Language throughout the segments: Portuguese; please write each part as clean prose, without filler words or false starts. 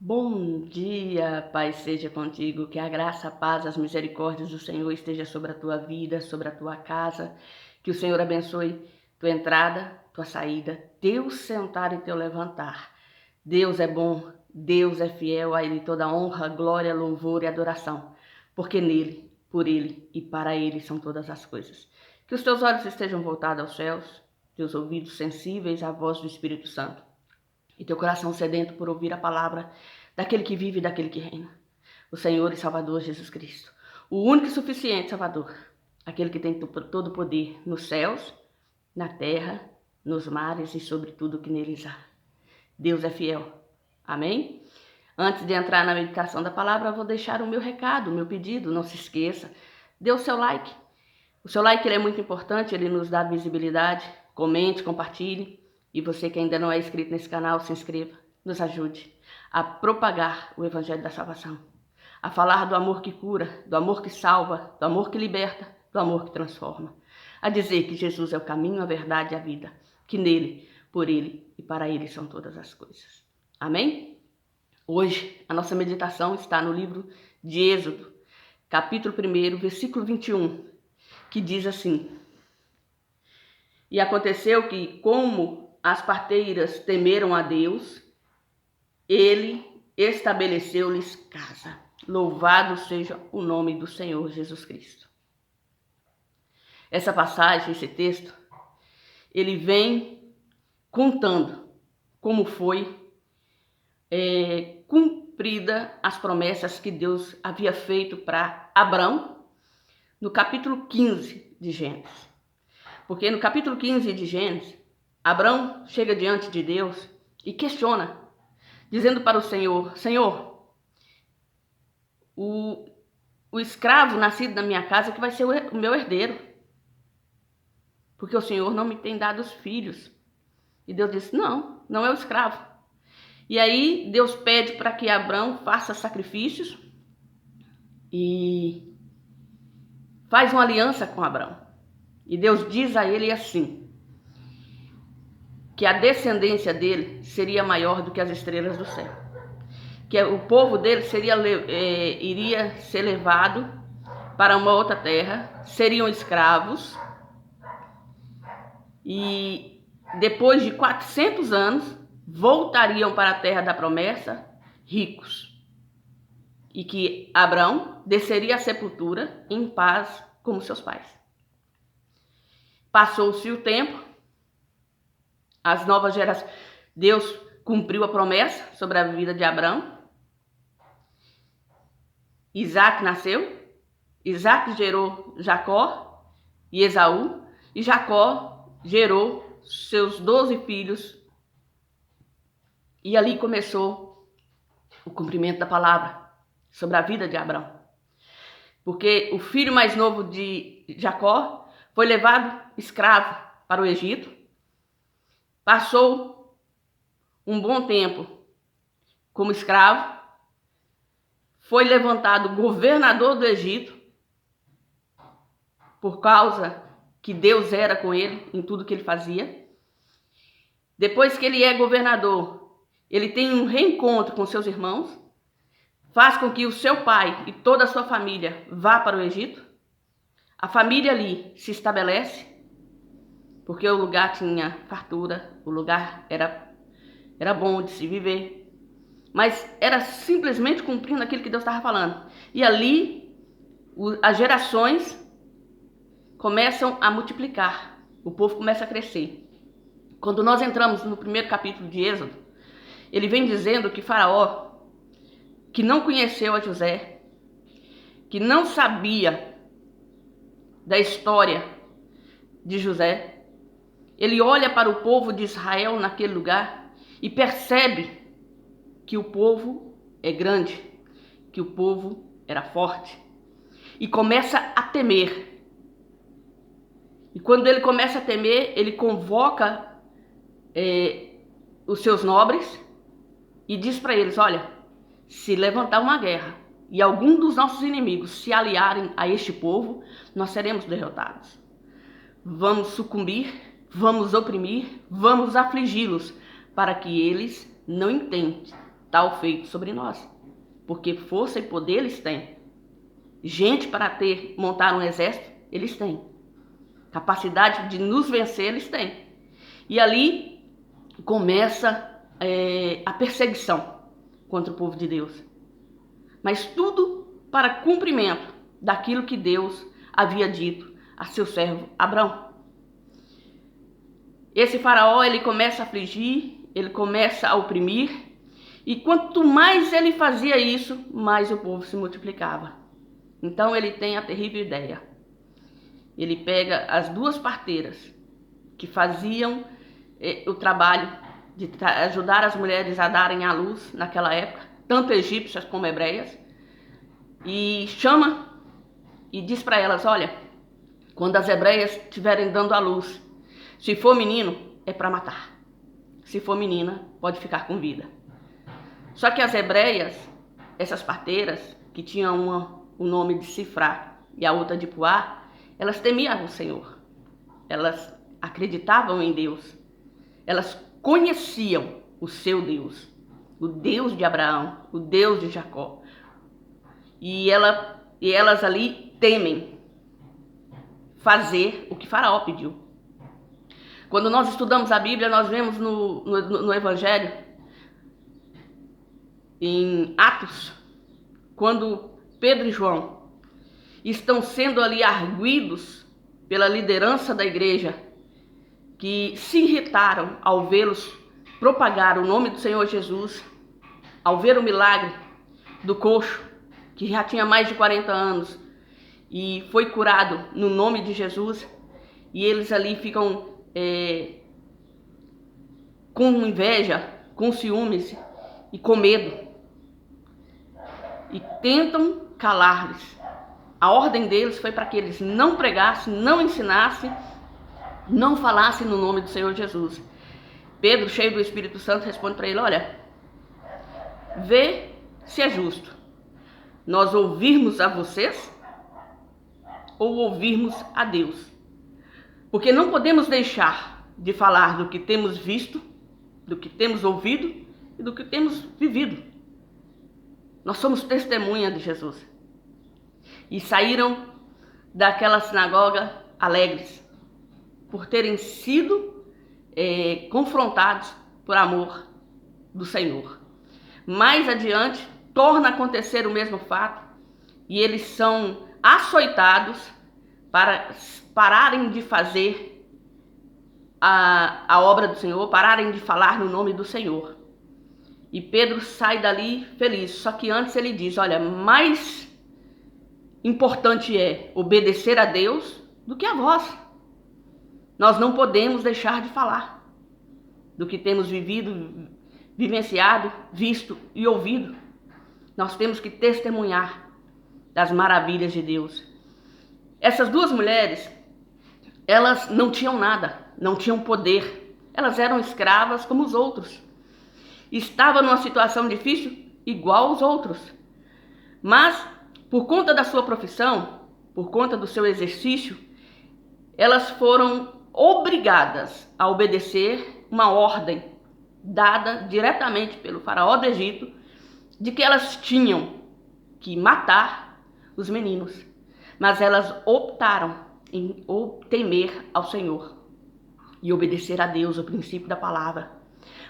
Bom dia, Pai seja contigo, que a graça, a paz, as misericórdias do Senhor esteja sobre a tua vida, sobre a tua casa, que o Senhor abençoe tua entrada, tua saída, teu sentar e teu levantar. Deus é bom, Deus é fiel, a Ele toda honra, glória, louvor e adoração, porque nele, por Ele e para Ele são todas as coisas. Que os teus olhos estejam voltados aos céus, teus ouvidos sensíveis à voz do Espírito Santo, e teu coração sedento por ouvir a palavra daquele que vive e daquele que reina, o Senhor e Salvador Jesus Cristo, o único e suficiente Salvador, aquele que tem todo o poder nos céus, na terra, nos mares e sobre tudo que neles há. Deus é fiel. Amém? Antes de entrar na meditação da palavra, eu vou deixar o meu recado, o meu pedido. Não se esqueça, dê o seu like. O seu like ele é muito importante, ele nos dá visibilidade. Comente, compartilhe. E você que ainda não é inscrito nesse canal, se inscreva, nos ajude a propagar o Evangelho da Salvação, a falar do amor que cura, do amor que salva, do amor que liberta, do amor que transforma, a dizer que Jesus é o caminho, a verdade e a vida, que nele, por ele e para ele são todas as coisas. Amém? Hoje, a nossa meditação está no livro de Êxodo, capítulo 1, versículo 21, que diz assim: E aconteceu que, como as parteiras temeram a Deus, ele estabeleceu-lhes casa. Louvado seja o nome do Senhor Jesus Cristo. Essa passagem, esse texto, ele vem contando como foi cumprida as promessas que Deus havia feito para Abrão no capítulo 15 de Gênesis. Porque no capítulo 15 de Gênesis, Abrão chega diante de Deus e questiona, dizendo para o Senhor: Senhor, o escravo nascido na minha casa que vai ser o meu herdeiro, porque o Senhor não me tem dado os filhos. E Deus disse: não é o escravo. E aí Deus pede para que Abrão faça sacrifícios e faz uma aliança com Abrão. E Deus diz a ele assim, que a descendência dele seria maior do que as estrelas do céu, que o povo dele iria ser levado para uma outra terra, seriam escravos, e depois de 400 anos voltariam para a terra da promessa ricos, e que Abrão desceria à sepultura em paz como seus pais. Passou-se o tempo, as novas gerações, Deus cumpriu a promessa sobre a vida de Abrão. Isaac nasceu, Isaac gerou Jacó e Esaú, e Jacó gerou seus 12 filhos. E ali começou o cumprimento da palavra sobre a vida de Abrão. Porque o filho mais novo de Jacó foi levado escravo para o Egito. Passou um bom tempo como escravo, foi levantado governador do Egito, por causa que Deus era com ele em tudo que ele fazia. Depois que ele é governador, ele tem um reencontro com seus irmãos, faz com que o seu pai e toda a sua família vá para o Egito. A família ali se estabelece, porque o lugar tinha fartura, o lugar era bom de se viver, mas era simplesmente cumprindo aquilo que Deus estava falando. E ali as gerações começam a multiplicar, o povo começa a crescer. Quando nós entramos no primeiro capítulo de Êxodo, ele vem dizendo que Faraó, que não conheceu a José, que não sabia da história de José, ele olha para o povo de Israel naquele lugar e percebe que o povo é grande, que o povo era forte, e começa a temer. E quando ele começa a temer, ele convoca os seus nobres e diz para eles: olha, se levantar uma guerra e algum dos nossos inimigos se aliarem a este povo, nós seremos derrotados. Vamos sucumbir, vamos oprimir, vamos afligi-los, para que eles não entendam tal feito sobre nós. Porque força e poder eles têm. Gente para montar um exército, eles têm. Capacidade de nos vencer, eles têm. E ali começa a perseguição contra o povo de Deus. Mas tudo para cumprimento daquilo que Deus havia dito a seu servo Abrão. Esse faraó, ele começa a afligir, ele começa a oprimir, e quanto mais ele fazia isso, mais o povo se multiplicava. Então ele tem a terrível ideia. Ele pega as duas parteiras que faziam o trabalho de ajudar as mulheres a darem à luz naquela época, tanto egípcias como hebreias, e chama e diz para elas: olha, quando as hebreias estiverem dando à luz, se for menino, é para matar. Se for menina, pode ficar com vida. Só que as hebreias, essas parteiras, que tinham o nome de Sifrá e a outra de Puá, elas temiam o Senhor. Elas acreditavam em Deus. Elas conheciam o seu Deus, o Deus de Abraão, o Deus de Jacó. E elas ali temem fazer o que Faraó pediu. Quando nós estudamos a Bíblia, nós vemos no Evangelho, em Atos, quando Pedro e João estão sendo ali arguidos pela liderança da igreja, que se irritaram ao vê-los propagar o nome do Senhor Jesus, ao ver o milagre do coxo, que já tinha mais de 40 anos, e foi curado no nome de Jesus, e eles ali ficam com inveja, com ciúmes e com medo, e tentam calar-lhes. A ordem deles foi para que eles não pregassem, não ensinassem, não falassem no nome do Senhor Jesus. Pedro, cheio do Espírito Santo, responde para ele: olha, vê se é justo nós ouvirmos a vocês ou ouvirmos a Deus. Porque não podemos deixar de falar do que temos visto, do que temos ouvido e do que temos vivido. Nós somos testemunha de Jesus. E saíram daquela sinagoga alegres, por terem sido confrontados por amor do Senhor. Mais adiante, torna a acontecer o mesmo fato, e eles são açoitados para pararem de fazer a obra do Senhor, pararem de falar no nome do Senhor. E Pedro sai dali feliz, só que antes ele diz: olha, mais importante é obedecer a Deus do que a vós. Nós não podemos deixar de falar do que temos vivido, vivenciado, visto e ouvido. Nós temos que testemunhar das maravilhas de Deus. Essas duas mulheres, elas não tinham nada, não tinham poder. Elas eram escravas como os outros. Estavam numa situação difícil igual aos outros. Mas, por conta da sua profissão, por conta do seu exercício, elas foram obrigadas a obedecer uma ordem dada diretamente pelo faraó do Egito, de que elas tinham que matar os meninos. Mas elas optaram em temer ao Senhor e obedecer a Deus, o princípio da palavra.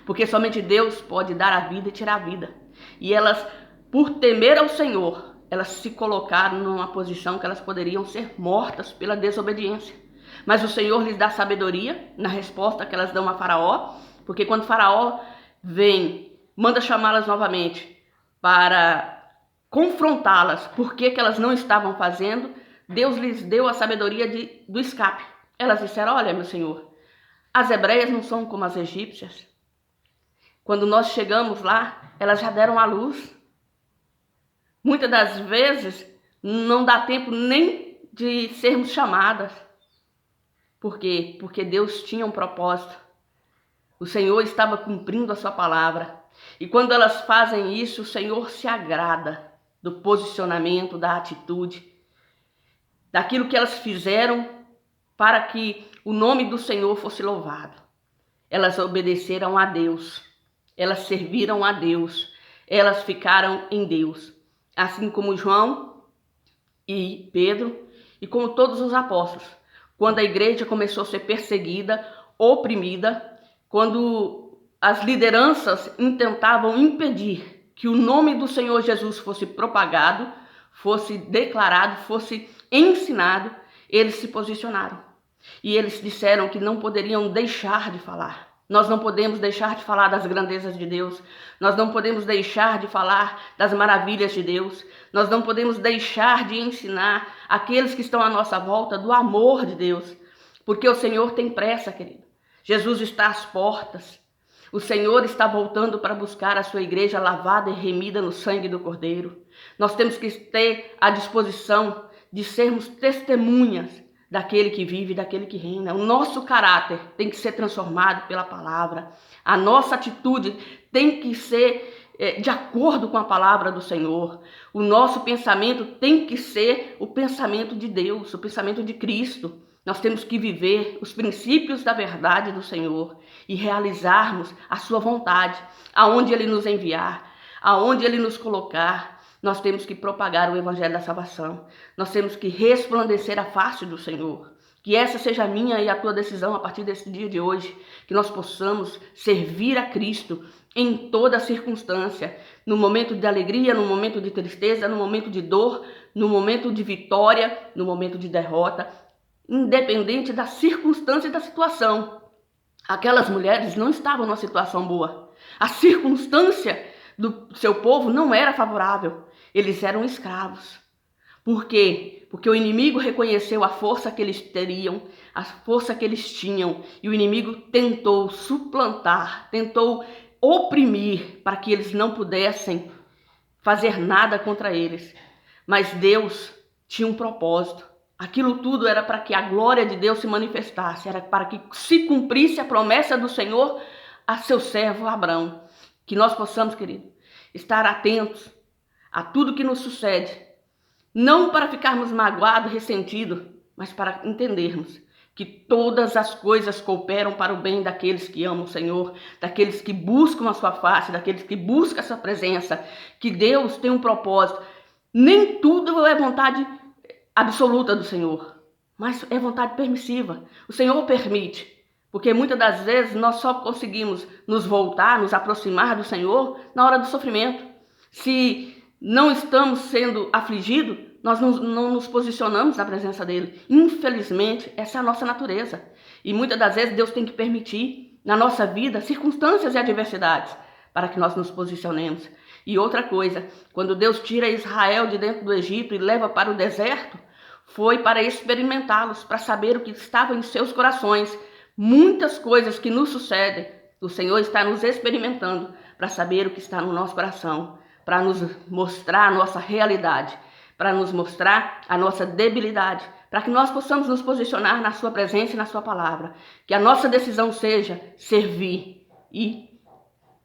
Porque somente Deus pode dar a vida e tirar a vida. E elas, por temer ao Senhor, elas se colocaram numa posição que elas poderiam ser mortas pela desobediência. Mas o Senhor lhes dá sabedoria na resposta que elas dão a Faraó, porque quando Faraó vem, manda chamá-las novamente para confrontá-las, por que elas não estavam fazendo, Deus lhes deu a sabedoria do escape. Elas disseram: olha, meu Senhor, as hebreias não são como as egípcias. Quando nós chegamos lá, elas já deram à luz. Muitas das vezes não dá tempo nem de sermos chamadas. Por quê? Porque Deus tinha um propósito. O Senhor estava cumprindo a sua palavra. E quando elas fazem isso, o Senhor se agrada do posicionamento, da atitude, daquilo que elas fizeram para que o nome do Senhor fosse louvado. Elas obedeceram a Deus. Elas serviram a Deus. elas ficaram em Deus, assim como João e Pedro e como todos os apóstolos. Quando a igreja começou a ser perseguida, oprimida, quando as lideranças tentavam impedir que o nome do Senhor Jesus fosse propagado, fosse declarado, fosse ensinado, eles se posicionaram. E eles disseram que não poderiam deixar de falar. Nós não podemos deixar de falar das grandezas de Deus. Nós não podemos deixar de falar das maravilhas de Deus. Nós não podemos deixar de ensinar aqueles que estão à nossa volta do amor de Deus. Porque o Senhor tem pressa, querido. Jesus está às portas. O Senhor está voltando para buscar a sua igreja lavada e remida no sangue do Cordeiro. Nós temos que ter a disposição de sermos testemunhas daquele que vive, daquele que reina. O nosso caráter tem que ser transformado pela palavra. A nossa atitude tem que ser de acordo com a palavra do Senhor. O nosso pensamento tem que ser o pensamento de Deus, o pensamento de Cristo. Nós temos que viver os princípios da verdade do Senhor e realizarmos a sua vontade, aonde Ele nos enviar, aonde Ele nos colocar. Nós temos que propagar o evangelho da salvação. Nós temos que resplandecer a face do Senhor. Que essa seja a minha e a tua decisão a partir desse dia de hoje. Que nós possamos servir a Cristo em toda circunstância. No momento de alegria, no momento de tristeza, no momento de dor, no momento de vitória, no momento de derrota. Independente da circunstância e da situação. Aquelas mulheres não estavam numa situação boa. A circunstância do seu povo não era favorável. Eles eram escravos. Por quê? Porque o inimigo reconheceu a força que eles teriam, a força que eles tinham, e o inimigo tentou suplantar, tentou oprimir para que eles não pudessem fazer nada contra eles. Mas Deus tinha um propósito. Aquilo tudo era para que a glória de Deus se manifestasse, era para que se cumprisse a promessa do Senhor a seu servo Abraão. Que nós possamos, querido, estar atentos a tudo que nos sucede, não para ficarmos magoados, ressentidos, mas para entendermos que todas as coisas cooperam para o bem daqueles que amam o Senhor, daqueles que buscam a sua face, daqueles que buscam a sua presença, que Deus tem um propósito. Nem tudo é vontade absoluta do Senhor, mas é vontade permissiva. O Senhor permite, porque muitas das vezes nós só conseguimos nos voltar, nos aproximar do Senhor na hora do sofrimento. Se não estamos sendo afligidos, nós não nos posicionamos na presença dele. Infelizmente, essa é a nossa natureza. E muitas das vezes Deus tem que permitir na nossa vida circunstâncias e adversidades para que nós nos posicionemos. E outra coisa, quando Deus tira Israel de dentro do Egito e leva para o deserto, foi para experimentá-los, para saber o que estava em seus corações. Muitas coisas que nos sucedem, o Senhor está nos experimentando para saber o que está no nosso coração, para nos mostrar a nossa realidade, para nos mostrar a nossa debilidade, para que nós possamos nos posicionar na sua presença e na sua palavra. Que a nossa decisão seja servir e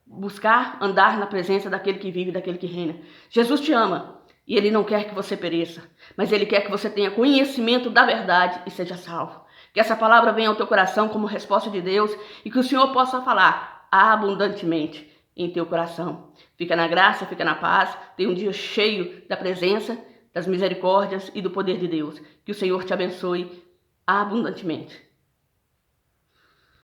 buscar andar na presença daquele que vive, daquele que reina. Jesus te ama e Ele não quer que você pereça, mas Ele quer que você tenha conhecimento da verdade e seja salvo. Que essa palavra venha ao teu coração como resposta de Deus e que o Senhor possa falar abundantemente em teu coração. Fica na graça, fica na paz, tenha um dia cheio da presença, das misericórdias e do poder de Deus. Que o Senhor te abençoe abundantemente.